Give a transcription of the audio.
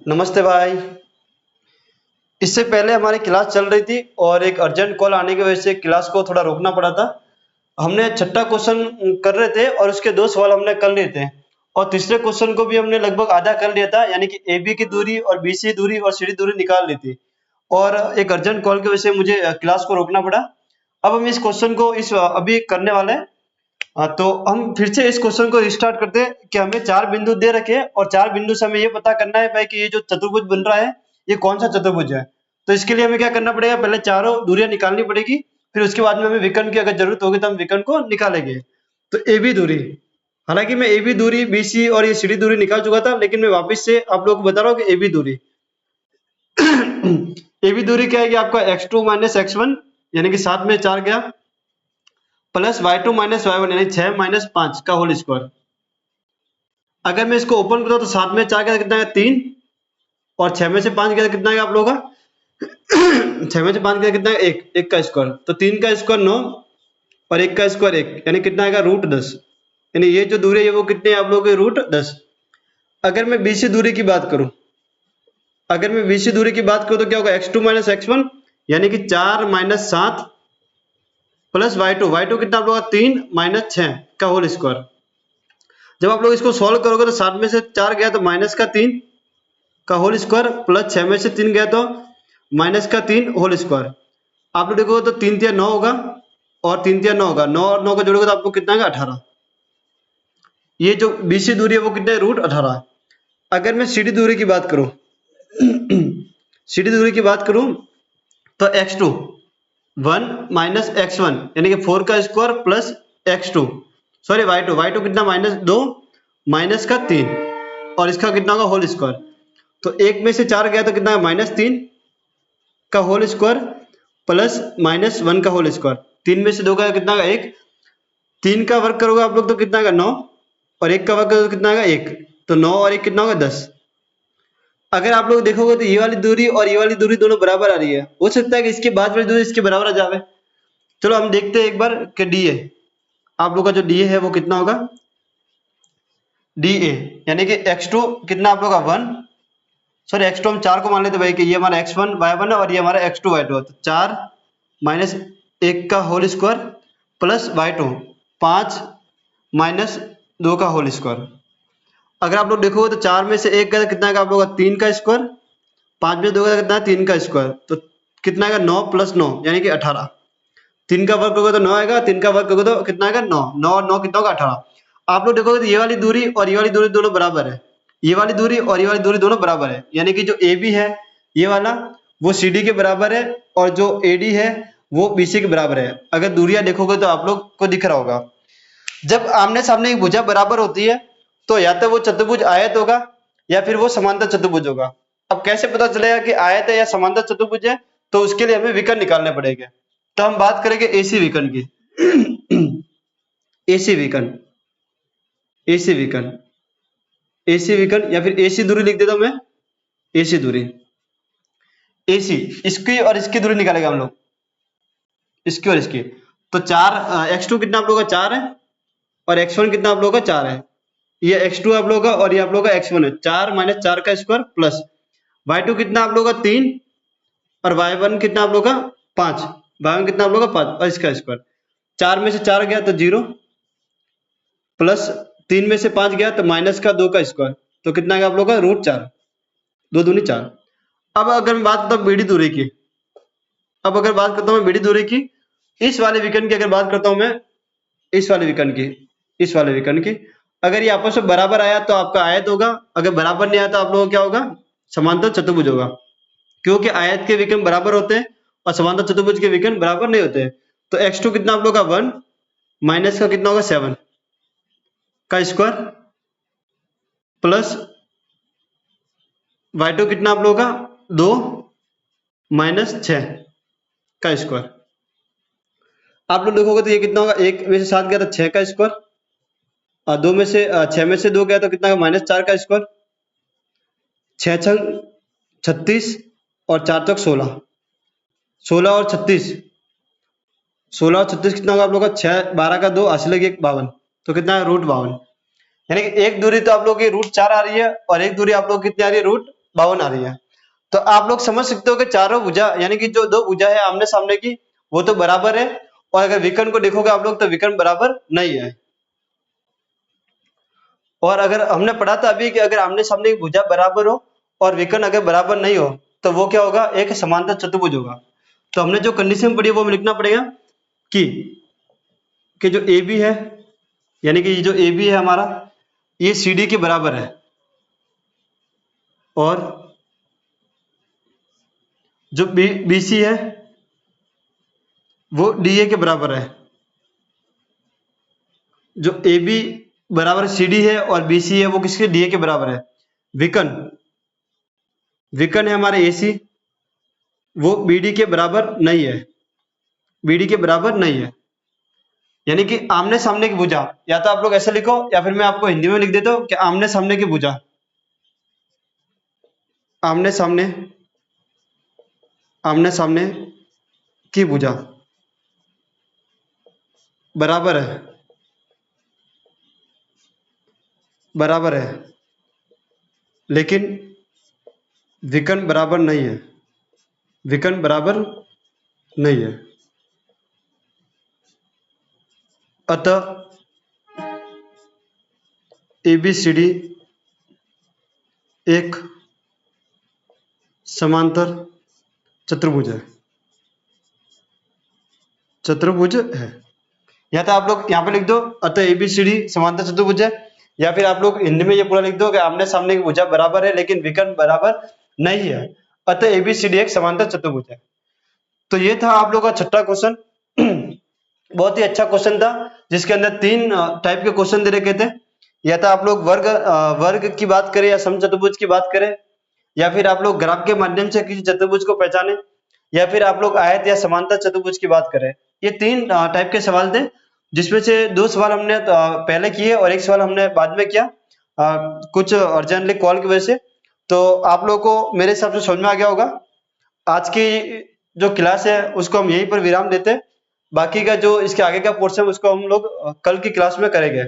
नमस्ते भाई। इससे पहले हमारी क्लास चल रही थी और एक अर्जेंट कॉल आने की वजह से क्लास को थोड़ा रोकना पड़ा था। हमने छठा क्वेश्चन कर रहे थे और उसके 2 सवाल हमने कर लिए थे और तीसरे क्वेश्चन को भी हमने लगभग आधा कर लिया था, यानी कि ए बी की दूरी और बी सी दूरी और सी डी दूरी निकाल ली थी। और एक अर्जेंट कॉल की वजह से मुझे क्लास को रोकना पड़ा। अब हम इस क्वेश्चन को अभी करने वाले हैं। तो हम फिर से इस क्वेश्चन को रिस्टार्ट करते हैं कि हमें 4 बिंदु दे रखे हैं और 4 बिंदु से हमें ये पता करना है भाई कि ये जो चतुर्भुज बन रहा है ये कौन सा चतुर्भुज है। तो इसके लिए हमें क्या करना पड़ेगा, पहले चारों दूरियां निकालनी पड़ेगी, फिर उसके बाद में हमें विकर्ण की अगर जरूरत होगी तो हम विकर्ण को निकालेंगे। तो ए बी दूरी, हालांकि मैं ए बी दूरी, बी सी और ये सी डी दूरी निकाल चुका था, लेकिन मैं वापस से आप लोगों को बता रहा हूँ कि ए बी दूरी ए बी दूरी क्या है कि आपका x2 माइनस x1 यानी कि 7 में 4 गया, प्लस y2 माइनस y1 यानी 6 माइनस 5 का होल स्क्वायर। अगर मैं इसको ओपन करता हूं तो 7 में 4 गया कितना है 3, और 6 में से 5 गया कितना है आप लोगों का 6 में से 5 गया कितना है 1, 1 का स्क्वायर, तो 3 का स्क्वायर 9 और 1 का स्क्वायर 1, यानी कितना आएगा रूट 10। यानी ये जो दूरी है वो कितने आप लोगों के रूट 10। अगर मैं बीसी दूरी की बात करूं, अगर मैं बीसी दूरी की बात करूं तो क्या होगा x2 माइनस x1 यानी कि 4 माइनस 7 प्लस y2, y2 कितना आप लोगों का 3 माइनस 6 का होल स्क्वायर। जब आप लोग इसको सॉल्व करोगे तो 7 में से 4 गया तो माइनस का 3 का होल स्क्वायर, प्लस 6 में से 3 गया तो माइनस का 3 होल स्क्वायर। आप लोग देखोगे तो 3 तिया 9 होगा और 3 तिया 9 होगा, 9 और 9 को जोड़ोगे तो आपको कितना आएगा 18। ये जो बीसी दूरी है वो कितना है रूट 18 है। अगर मैं सीडी दूरी की बात करूं सीडी दूरी की बात करूं तो x2 1 माइनस x1 यानी कि 4 का square plus x2 sorry y2 कितना माइनस 2 माइनस का 3 और इसका कितना होगा होल स्क्वायर। तो 1 में से 4 गया तो कितना है माइनस 3 का होल स्क्वायर प्लस माइनस 1 का होल स्क्वायर। 3 में से 2 गया कितना होगा 1, 3 का वर्ग करोगे आप लोग तो कितना होगा 9 और 1 का वर्ग करोगे तो कितना होगा 1, तो 9 और 1 कितना होगा 10। अगर आप लोग देखोगे तो ये वाली दूरी और ये वाली दूरी दोनों बराबर आ रही है, हो सकता है कि इसके बाद वाली दूरी इसके बराबर आ जाए। चलो हम देखते हैं एक बार कि डी ए, आप लोग का जो डी ए है वो कितना होगा डी ए, यानी कि x2 कितना आप लोग का 1 सॉरी x2 हम 4 को मान लेते भाई कि ये हमारा x1 y1 है और ये हमारा x2 y2 है, तो 4 माइनस 1 का whole square plus y2 5 minus 2 का होल स्क्वायर। अगर आप लोग देखोगे तो 4 में से 1 का कितना आएगा आप लोग का 3 का स्क्वायर, 5 में से 2 का कितना है 3 का स्क्वायर, तो कितना आएगा 9 प्लस 9 यानी कि 18। 3 का वर्ग करोगे तो 9 आएगा, 3 का वर्ग करोगे तो कितना आएगा 9, 9 और 9 कितना होगा 18। आप लोग देखोगे तो ये वाली दूरी और ये वाली दूरी दोनों बराबर है, ये वाली दूरी और ये वाली दूरी दोनों बराबर है, यानी कि जो ए बी है ये वाला वो सी डी के बराबर है और जो ए डी है वो बी सी के बराबर है। अगर दूरियां देखोगे तो आप लोग को दिख रहा होगा, जब आमने सामने की भुजा बराबर होती है तो या तो वो चतुर्भुज आयत होगा या फिर वो समांतर चतुर्भुज होगा। अब कैसे पता चलेगा कि आयत है या समांतर चतुर्भुज है, तो उसके लिए हमें विकर्ण निकालने पड़ेंगे। तो हम बात करेंगे एसी विकर्ण की एसी विकर्ण, एसी विकर्ण, एसी विकर्ण या फिर एसी दूरी लिख देता हूं मैं, एसी दूरी, एसी इसकी और इसकी दूरी निकालेंगे हम लोग, इसकी और इसकी। तो 4 x2 कितना आप लोगों का 4 है और x1 कितना आप लोगों का 4 है, ये x2 आप लोगों का और ये आप लोगों का x1 है, 4 माइनस 4 का स्क्वायर प्लस y2 कितना आप लोगों का 3 और y1 कितना आप लोगों का 5, y1 कितना आप लोगों का 5 और इसका स्क्वायर। 4 में से 4 गया तो 0 प्लस 3 में से 5 गया तो माइनस का 2 का स्क्वायर, तो कितना गया आप लोगों का रूट 4, 2 दूनी 4। अब अगर मैं बात करता हूँ बीडी दूरी की, अब अगर बात करता हूँ बीडी दूरी की, इस वाले विकर्ण की अगर बात करता हूँ मैं, इस वाले विकर्ण की, इस वाले विकर्ण की, अगर ये आपस में बराबर आया तो आपका आयत होगा, अगर बराबर नहीं आया तो आप लोगों को क्या होगा समांतर चतुर्भुज होगा, क्योंकि आयत के विकर्ण बराबर होते हैं और समांतर चतुर्भुज के विकर्ण बराबर नहीं होते हैं। तो x2 कितना आप लोगों का 1 माइनस का कितना होगा 7 का स्क्वायर प्लस y2 कितना आप लोगों का 2 माइनस 6 का स्क्वायर। आप लोग देखोगे तो ये कितना होगा, 1 में से 7 गया तो 6 का स्क्वायर और 2 में से 6 में से 2 गया तो कितना माइनस 4 का स्क्वायर, 6 छंग 36 और 4 तक 16, 16 और 36, 16 और 36 कितना होगा आप लोग का 6 12 का 2 80 लगे 52, तो कितना है रूट 52। यानी कि एक दूरी तो आप लोग की रूट 4 आ रही है और एक दूरी आप लोग कितनी आ रही है रूट 52 आ रही है। तो आप लोग समझ सकते हो कि चारों भुजा यानी कि जो दो भुजा है आमने सामने की वो तो बराबर है, और अगर विकर्ण को देखोगे आप लोग तो विकर्ण बराबर नहीं है। और अगर हमने पढ़ा था अभी कि अगर आमने सामने की भुजा बराबर हो और विकर्ण अगर बराबर नहीं हो तो वो क्या होगा, एक समांतर चतुर्भुज होगा। तो हमने जो कंडीशन पढ़ी वो लिखना पड़ेगा कि जो ए बी है यानी कि जो ए बी है हमारा ये सी डी के बराबर है, और जो बी सी है वो डी ए के बराबर है। जो ए बी बराबर सी डी है और बी सी है वो किसके, डी ए के बराबर है। विकर्ण विकर्ण है हमारे ए सी, वो बी डी के बराबर नहीं है, बी डी के बराबर नहीं है। यानी कि आमने सामने की भुजा, या तो आप लोग ऐसे लिखो या फिर मैं आपको हिंदी में लिख देता हूं कि आमने सामने की भुजा, आमने सामने आमने सामने की भुजा बराबर है, बराबर है, लेकिन विकर्ण बराबर नहीं है, विकर्ण बराबर नहीं है। अतः ए बी सी डी एक समांतर चतुर्भुज है, चतुर्भुज है। या तो आप लोग यहाँ पे लिख दो अतः ए बी सी डी समांतर चतुर्भुज है, या फिर आप लोग हिंदी में ये पूरा लिख दो कि आमने सामने की भुजा बराबर है लेकिन विकर्ण बराबर नहीं है, अतः ए बी सी डी एक समांतर चतुर्भुज है। तो ये था आप लोग का छठा क्वेश्चन। बहुत ही अच्छा क्वेश्चन था जिसके अंदर तीन टाइप के क्वेश्चन दे रखे थे। या तो आप लोग वर्ग की बात करें या समचतुर्भुज की बात करें, या फिर आप लोग ग्राफ के माध्यम से किसी चतुर्भुज को पहचाने, या फिर आप लोग आयत या समांतर चतुर्भुज की बात करें। ये तीन टाइप के सवाल थे, जिसमें से दो सवाल हमने पहले किए और एक सवाल हमने बाद में किया कुछ अर्जेंटली कॉल की वजह से। तो आप लोगों को मेरे हिसाब से समझ में आ गया होगा। आज की जो क्लास है उसको हम यहीं पर विराम देते हैं, बाकी का जो इसके आगे का पोर्शन है उसको हम लोग कल की क्लास में करेंगे।